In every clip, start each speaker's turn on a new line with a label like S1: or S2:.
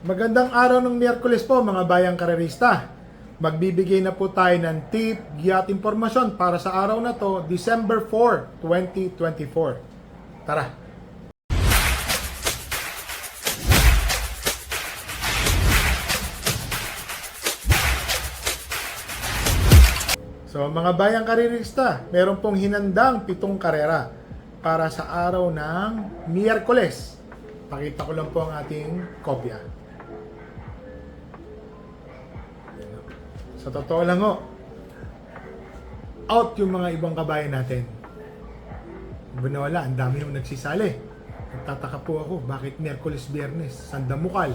S1: Magandang araw ng Miyerkules po mga bayang karerista. Magbibigay na po tayo ng tip, giya at impormasyon para sa araw na to, December 4, 2024. Tara! So mga bayang karerista, meron pong hinandang 7 karera para sa araw ng Miyerkules. Pakita ko lang po ang ating kopya. Sa totoo lang ho, out yung mga ibang kabayan natin. Wala, ang dami yung nagsisali. Nagtataka po ako, bakit Miyerkules, Biyernes, sandamukal?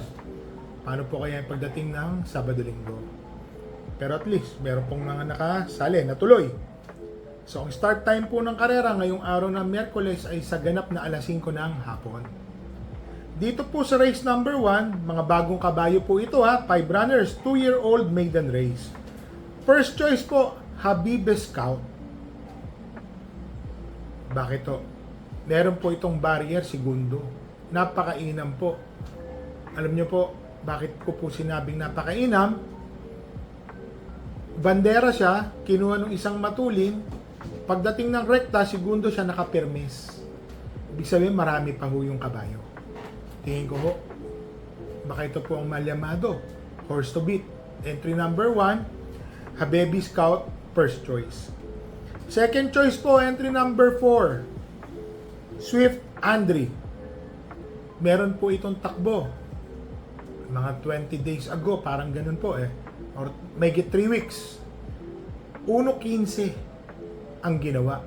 S1: Paano po kaya yung pagdating ng Sabado-Linggo? Pero at least, meron pong mga nakasali, natuloy. So, ang start time po ng karera ngayong araw ng Miyerkules ay sa ganap na alas 5 ng hapon. Dito po sa race number 1, mga bagong kabayo po ito 5 runners, 2-year-old maiden race. First choice po, Habibe Scout. Bakit to? Meron po itong barrier, segundo. Napakainam po. Alam nyo po, bakit ko po sinabing napakainam? Bandera siya, kinuha ng isang matulin. Pagdating ng rekta, segundo siya nakapirmis. Ibig sabihin, marami pa ho yung kabayo. Tingin ko ho, baka ito po ang malyamado. Horse to beat. Entry number 1, Habibe Scout, first choice. Second choice po, entry number 4, Swift Andre. Meron po itong takbo. Mga 20 days ago, parang ganun po Or may 3 weeks. 1.15 ang ginawa.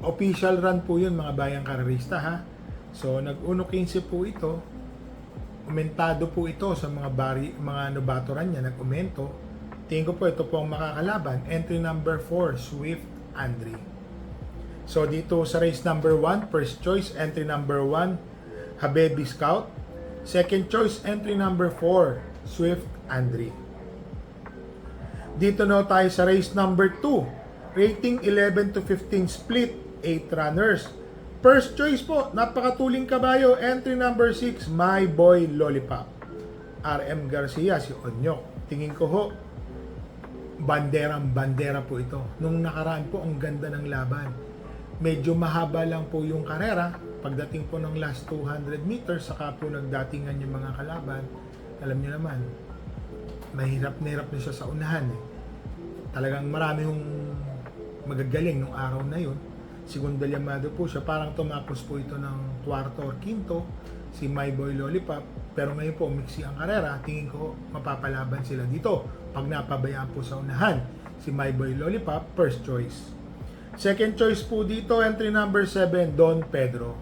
S1: Official run po yun mga bayang karerista So, nag-1.15 po ito. Umentado po ito sa mga nobatoran niya. Nag-umento. Tingin ko po ito po ang makakalaban. Entry number 4, Swift Andre. So, dito sa race number 1, first choice, entry number 1, Habibe Scout. Second choice, entry number 4, Swift Andre. Dito na tayo sa race number 2. Rating 11 to 15 split, 8 runners. First choice po, napakatuling kabayo, entry number 6, My Boy Lollipop. RM Garcia, si Onyok. Tingin ko ho, bandera po ito. Nung nakaraan po, ang ganda ng laban. Medyo mahaba lang po yung karera. Pagdating po ng last 200 meters, saka po nagdatingan yung mga kalaban. Alam niyo naman, mahirap na siya sa unahan. Talagang marami yung magagaling nung araw na yun. Segundo llamado po siya, parang tumapos po ito ng kwarto or quinto, si My Boy Lollipop. Pero ngayon po, mixi ang karera, tingin ko mapapalaban sila dito. Pag napabayaan po sa unahan, si My Boy Lollipop, first choice. Second choice po dito, entry number 7, Don Pedro.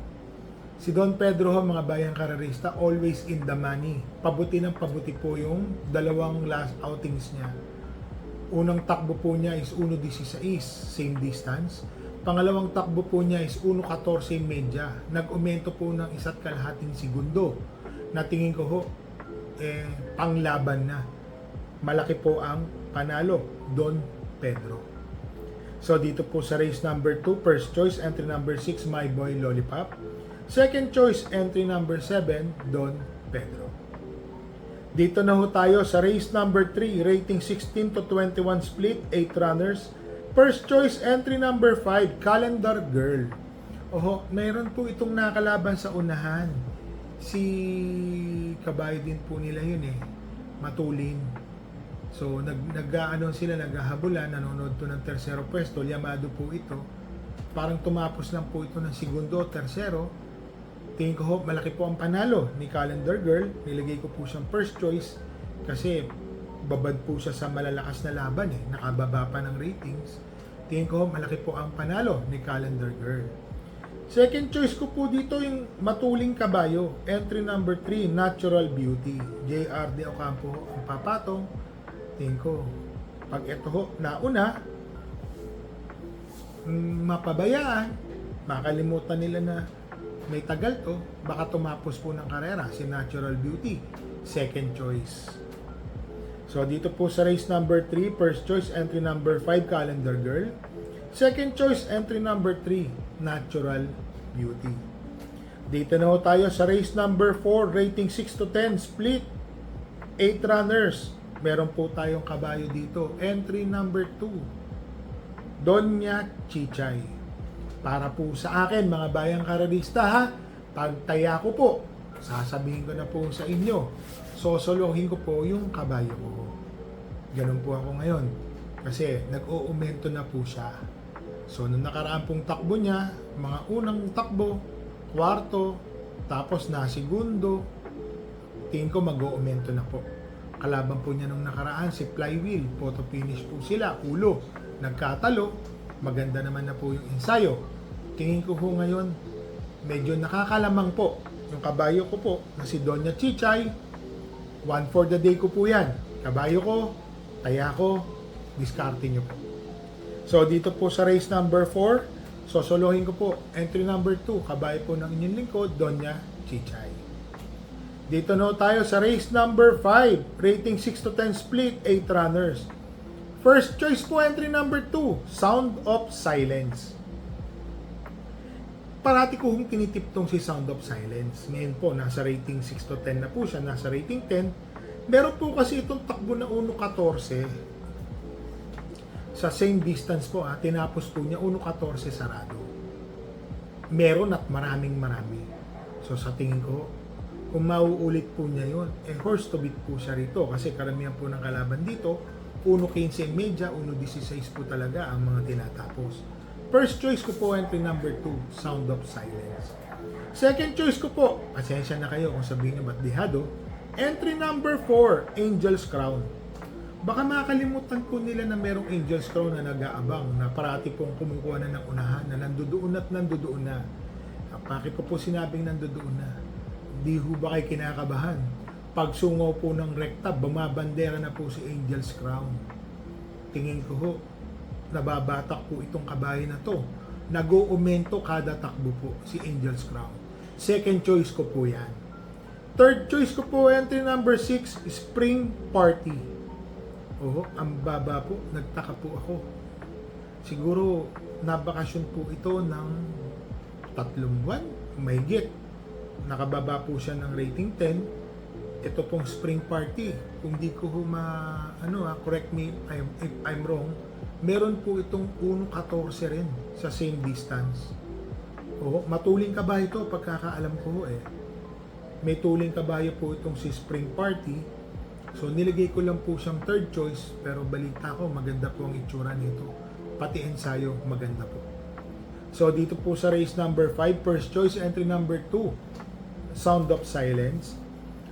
S1: Si Don Pedro ho, mga bayang karerista, always in the money. Pabuti ng pabuti po yung dalawang last outings niya. Unang takbo po niya is 1.16, same distance. Pangalawang takbo po niya is 1.14 media. Nag-umento po ng 1.5 segundo. Natingin ko ho, panglaban na. Malaki po ang panalo, Don Pedro. So dito po sa race number 2, first choice, entry number 6, My Boy Lollipop. Second choice, entry number 7, Don Pedro. Dito na ho tayo sa race number 3, rating 16 to 21 split, 8 runners. First choice, entry number 5, Calendar Girl. Oho, mayroon po itong nakalaban sa unahan. Si kabayo din po nila yun matulin. So, naghahabulan, nanonood to ng tersero pwesto, llamado po ito. Parang tumapos lang po ito ng segundo, tersero. Tingin ko ho, malaki po ang panalo ni Calendar Girl. Nilagay ko po siyang first choice kasi babad po siya sa malalakas na laban nakababa pa ng ratings. Tingin ko malaki po ang panalo ni Calendar Girl. Second choice ko po dito yung matuling kabayo, entry number 3, Natural Beauty. JR De Ocampo ang papatong. Tingin ko pag ito ho nauna, mapabayaan, makalimutan nila na may tagal to, baka tumapos po ng karera si Natural Beauty. Second choice. So dito po sa race number 3, first choice, entry number 5, Calendar Girl. Second choice, entry number 3, Natural Beauty. Dito na ho tayo sa race number 4, rating 6 to 10, split, 8 runners. Meron po tayong kabayo dito. Entry number 2, Doña Chichay. Para po sa akin, mga bayang karalista ha, pagtaya ko po, sasabihin ko na po sa inyo, sosolohin ko po yung kabayo ko. Ganun po ako ngayon. Kasi nag-uumento na po siya. So, nung nakaraan pong takbo niya, mga unang takbo, kwarto, tapos na segundo, tingin ko mag-uumento na po. Kalaban po niya nung nakaraan, si Flywheel, photo finish po sila, ulo, nagkatalo, maganda naman na po yung ensayo. Tingin ko po ngayon, medyo nakakalamang po yung kabayo ko po na si Doña Chichay. One for the day ko po yan. Kabayo ko, taya ko, diskarte nyo po. So dito po sa race number 4, sosolohin ko po. Entry number 2, kabayo po ng inyong lingkod, Doña Chichay. Dito na tayo sa race number 5, rating 6 to 10 split, 8 runners. First choice po, entry number 2, Sound of Silence. Parati ko hong tinitiptong si Sound of Silence. Ngayon po, nasa rating 6 to 10 na po siya, nasa rating 10. Meron po kasi itong takbo na 1.14. Sa same distance po, tinapos po niya 1.14 sarado. Meron at marami. So sa tingin ko, kung mauulit po niya yun, horse to beat po siya rito. Kasi karamihan po ng kalaban dito, 1.15 media, 1.16 po talaga ang mga tinatapos. First choice ko po, entry number 2, Sound of Silence. Second choice ko po, pasensya na kayo kung sabihin nyo ba't dihado, entry number 4, Angel's Crown. Baka makakalimutan po nila na merong Angel's Crown na nag-aabang, na parati pong kumukuha na ng unahan, na nandoon na. Bakit ko po sinabing nandoon na? Di ho ba kayo kinakabahan? Pag sungaw po ng rekta, bumabandera na po si Angel's Crown. Tingin ko ho, nababatak po itong kabayo na to. Nag-uumento kada takbo po si Angel's Crown. Second choice ko po yan. Third choice ko po, entry number 6, Spring Party. Ang baba po, nagtaka po ako. Siguro, nabakasyon po ito ng 3 buwan, mahigit. Nakababa po siya ng rating 10. Ito pong Spring Party, kung di ko correct me if I'm wrong, meron po itong 1.14 rin sa same distance. Matuling kabayo ito, pagkakaalam ko May tuling kabayo po itong si Spring Party. So nilagay ko lang po siyang third choice, pero balita ko maganda po ang itsura nito. Pati ensayo, maganda po. So dito po sa race number 5, first choice, entry number 2, Sound of Silence.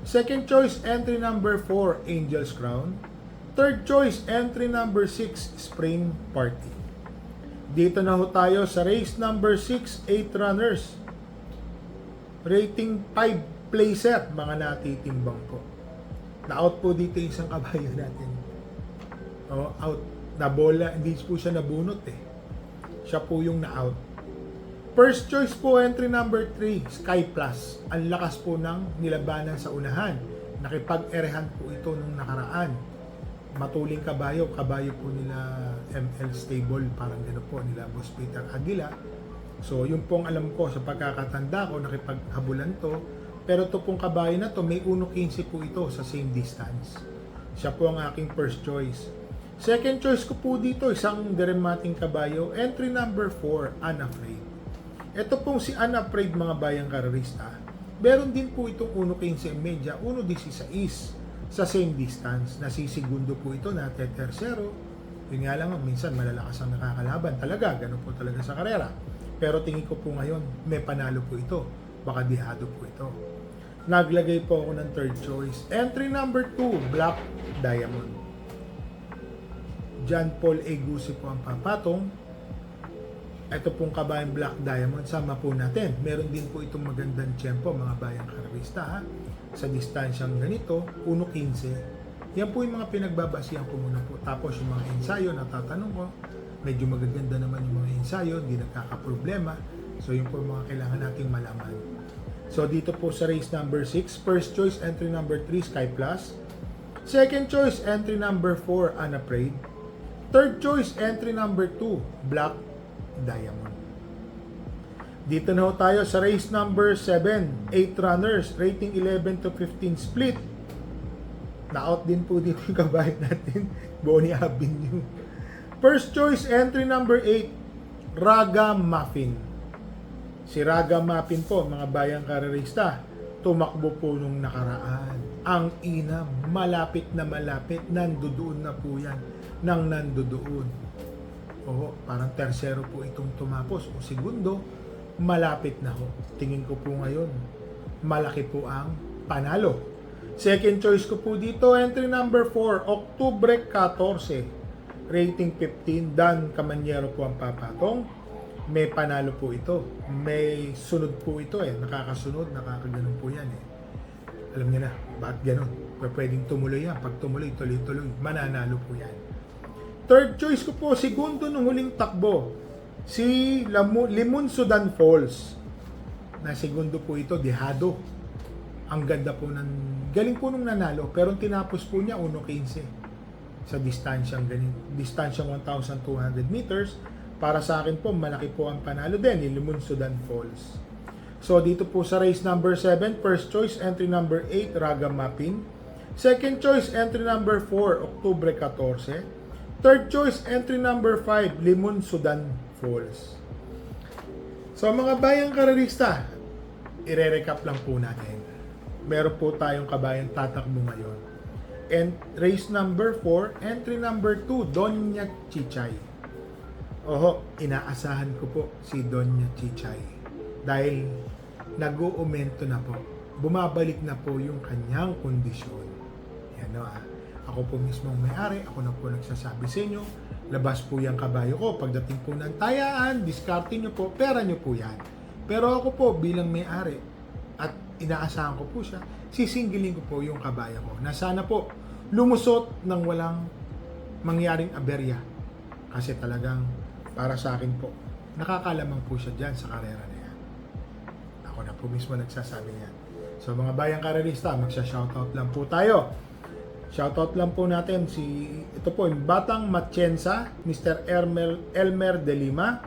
S1: Second choice, entry number 4, Angel's Crown. Third choice, entry number 6, Spring Party. Dito na ho tayo sa race number 6, 8 runners. Rating 5, playset, mga natitimbang po. Na-out po dito isang kabayo natin. Out. Na bola, hindi po siya nabunot Siya po yung na-out. First choice po, entry number 3, Sky Plus. Ang lakas po ng nilabanan sa unahan. Nakipag-erehan po ito nung nakaraan. Matuling kabayo po nila ML Stable, parang gano'n po, nila Boss Peter Aguila. So, yung pong alam ko sa pagkakatanda ko, nakipaghabulan to. Pero ito pong kabayo na to, may 1.15 po ito sa same distance. Siya po ang aking first choice. Second choice ko po dito, isang dramating kabayo, entry number 4, Unafraid. Ito pong si Unafraid, mga bayang kararista, meron din po itong 1.15 media, 1.16 sa same distance. Nasisigundo po ito, tercero. Yun nga lang, minsan malalakas ang nakakalaban talaga, ganun po talaga sa karera. Pero tingin ko po ngayon, may panalo po ito, baka dihado po ito. Naglagay po ako ng third choice, entry number 2, Black Diamond. John Paul Egusi po ang papatong. Ito pong kabayang Black Diamond, sama po natin. Meron din po itong magandang tiyempo, mga bayang karabista, sa distansyang ganito, 1.15. Yan po yung mga pinagbabasihan ko muna po. Tapos yung mga ensayo, natatanong ko, medyo magaganda naman yung mga ensayo, hindi nagkakaproblema. So yun po yung mga kailangan nating malaman. So dito po sa race number 6, first choice, entry number 3, Sky Plus. Second choice, entry number 4, Unafraid. Third choice, entry number 2, Black Diamond. Dito na ho tayo sa race number 7, 8 runners, rating 11 to 15 split. Na-out din po dito yung kabayan natin, Bonnie Avenue. First choice, entry number 8, Raga Muffin. Si Raga Muffin po, mga bayang karerista, tumakbo po nung nakaraan. Ang ina, malapit, nandoon na po yan, nang nandoon. Oo, parang tersero po itong tumapos, o segundo, malapit na ho. Tingin ko po ngayon, malaki po ang panalo. Second choice ko po dito, entry number 4, Oktubre 14, rating 15, Dan Camanyero po ang papatong. May panalo po ito. May sunod po ito nakakasunod, nakakaganon po yan Alam niyo na, bakit ganon? Pwedeng tumuloy yan. Pag tumuloy, tuloy-tuloy, mananalo po yan. Third choice ko po, segundo nung huling takbo, si Limon Sudan Falls. Na segundo po ito, dehado. Ang ganda po galing po nung nanalo, pero tinapos po niya 1.15 sa distansyang 1,200 meters. Para sa akin po, malaki po ang panalo din, ni Limon Sudan Falls. So dito po sa race number 7, first choice, entry number 8, Raga Muffin. Second choice, entry number 4, Oktubre 14. Third choice, entry number 5, Limon Sudan Falls. So mga bayang karerista, ire-recap lang po natin. Meron po tayong kabayang tatakbo ngayon. And race number 4, entry number 2, Doña Chichay. Oho, inaasahan ko po si Doña Chichay. Dahil nag-uumento na po. Bumabalik na po yung kanyang kondisyon. Yan Ako po mismo ang may-ari, ako na po nagsasabi sa inyo, labas po yung kabayo ko. Pagdating po ng tayaan, discarding nyo po, pera nyo po yan. Pero ako po bilang may-ari, at inaasahan ko po siya, sisingilin ko po yung kabayo ko na sana po lumusot ng walang mangyaring aberya. Kasi talagang para sa akin po, nakakalamang po siya dyan sa karera na yan. Ako na po mismo nagsasabi niyan. So mga bayang karerista, magsha-shoutout lang po tayo. Shoutout lang po natin ito po yung Batang Matienza, Mr. Elmer De Lima,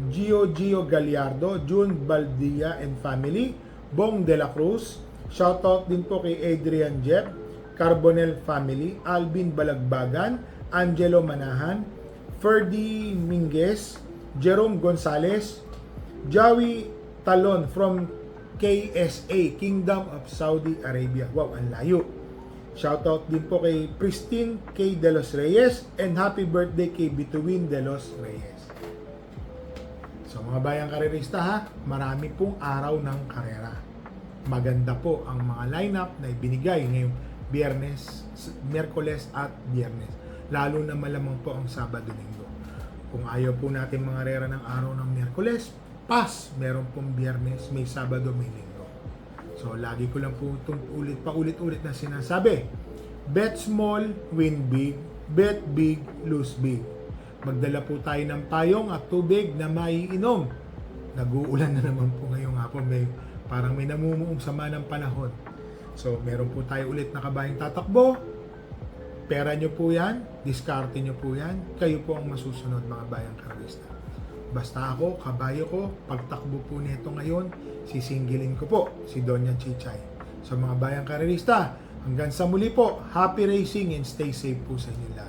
S1: Gio Gallardo, June Baldia and family, Bong De La Cruz. Shoutout din po kay Adrian Jeb, Carbonel family, Alvin Balagbagan, Angelo Manahan, Ferdy Minguez, Jerome Gonzalez, Jawi Talon from KSA, Kingdom of Saudi Arabia. Wow, ang layo. Shoutout din po kay Pristine K. De Los Reyes and happy birthday kay Bituin De Los Reyes. So mga bayang karerista marami pong araw ng karera. Maganda po ang mga lineup na ibinigay ngayong Biyernes, Miyerkules at Biyernes. Lalo na malamang po ang Sabado-Linggo. Kung ayaw po natin mga rera ng araw ng Miyerkules, meron pong Biyernes, may Sabado, may Linggo. So lagi ko lang po itong paulit-ulit na sinasabi. Bet small, win big. Bet big, lose big. Magdala po tayo ng payong at tubig na maiinom. Nag-uulan na naman po ngayong hapon. Parang may namumuong sama ng panahon. So meron po tayo ulit na kabayang tatakbo. Pera nyo po yan, diskarte nyo po yan, kayo po ang masusunod mga bayang karerista. Basta ako, kabayo ko, pagtakbo po nito ngayon, sisingilin ko po si Doña Chichay. So mga bayang karerista, hanggang sa muli po, happy racing and stay safe po sa inyo lahat.